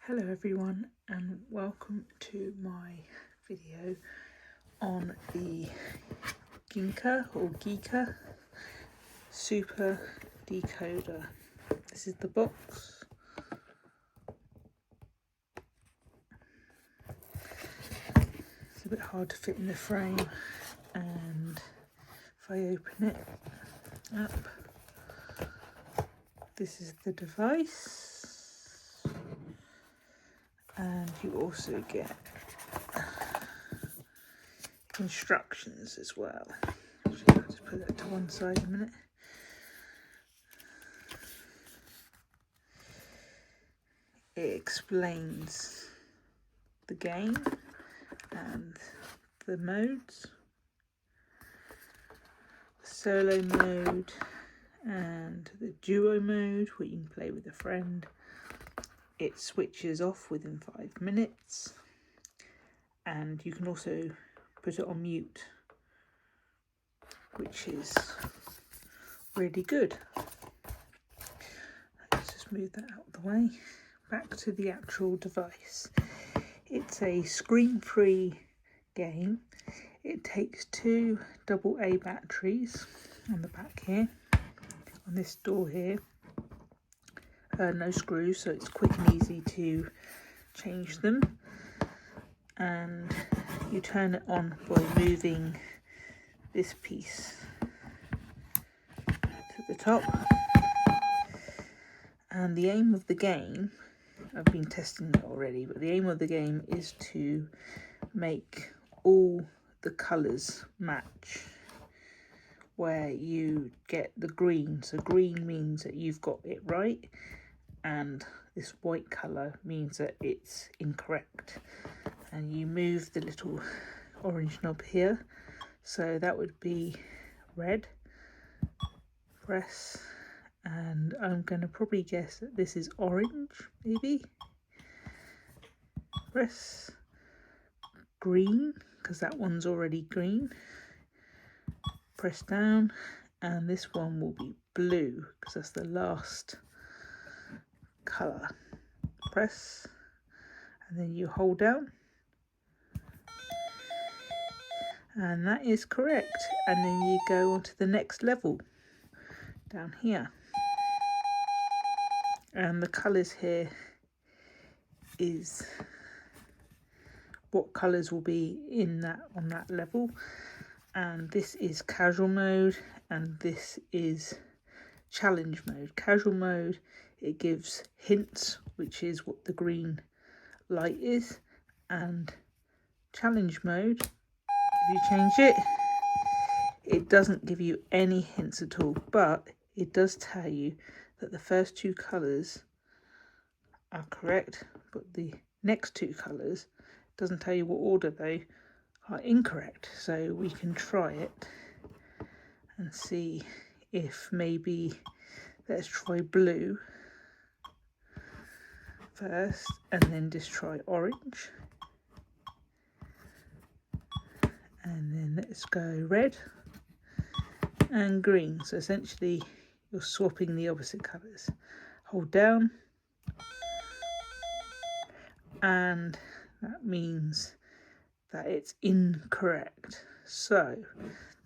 Hello everyone and welcome to my video on the Giiker Super Decoder. This is the box. It's a bit hard to fit in the frame, and if I open it up, this is the device. And you also get instructions as well. Actually, I'll just put that to one side a minute. It explains the game and the modes, the solo mode and the duo mode where you can play with a friend. It switches off within 5 minutes, and you can also put it on mute, which is really good. Let's just move that out of the way. Back to the actual device. It's a screen-free game. It takes 2 AA batteries on the back here, on this door here. No screws, so it's quick and easy to change them, and you turn it on by moving this piece to the top. And the aim of the game, I've been testing it already, but the aim of the game is to make all the colours match, where you get the green. So green means that you've got it right, and this white colour means that it's incorrect. And you move the little orange knob here, so that would be red. Press, and I'm going to probably guess that this is orange, maybe. Press green, because that one's already green. Press down, and this one will be blue, because that's the last colour. Press, and then you hold down, and that is correct. And then you go on to the next level down here, and the colours here is what colours will be in that on that level. And this is casual mode, and this is challenge mode. Casual mode, it gives hints, which is what the green light is, and challenge mode, if you change it, it doesn't give you any hints at all, but it does tell you that the first 2 colours are correct, but the next 2 colours, doesn't tell you what order they are, incorrect. So we can try it and see if maybe, let's try blue first, and then just try orange, and then let's go red and green. So essentially you're swapping the opposite colours. Hold down, and that means that it's incorrect. So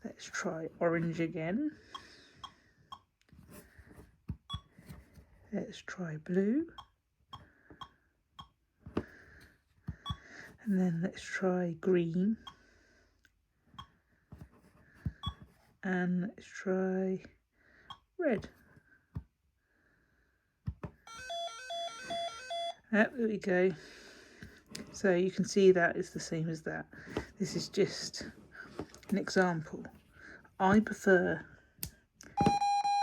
let's try orange again. Let's try blue, and then let's try green, and let's try red. There we go. So you can see that is the same as that. This is just an example. I prefer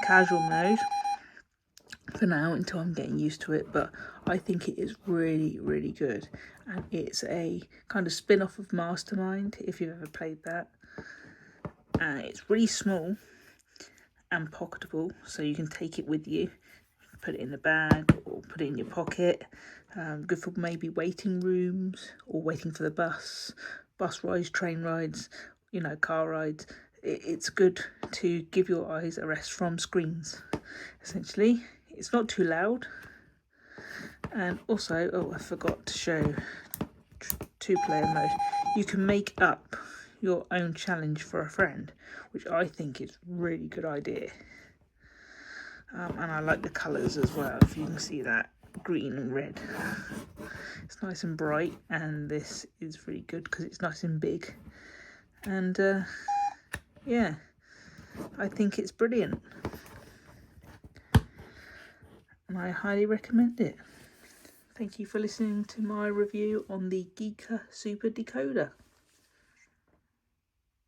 casual mode for now until I'm getting used to it, but I think it is really, really good. And it's a kind of spin-off of Mastermind, if you've ever played that. It's really small and pocketable, so you can take it with you. Put it in the bag or put it in your pocket. Good for maybe waiting rooms or waiting for the bus rides, train rides, car rides. It's good to give your eyes a rest from screens, essentially. It's not too loud, And also, oh, I forgot to show two-player mode. You can make up your own challenge for a friend, which I think is a really good idea. And I like the colours as well, if you can see that, green and red. It's nice and bright, and this is really good because it's nice and big. And yeah, I think it's brilliant. And I highly recommend it. Thank you for listening to my review on the Giiker Super Decoder.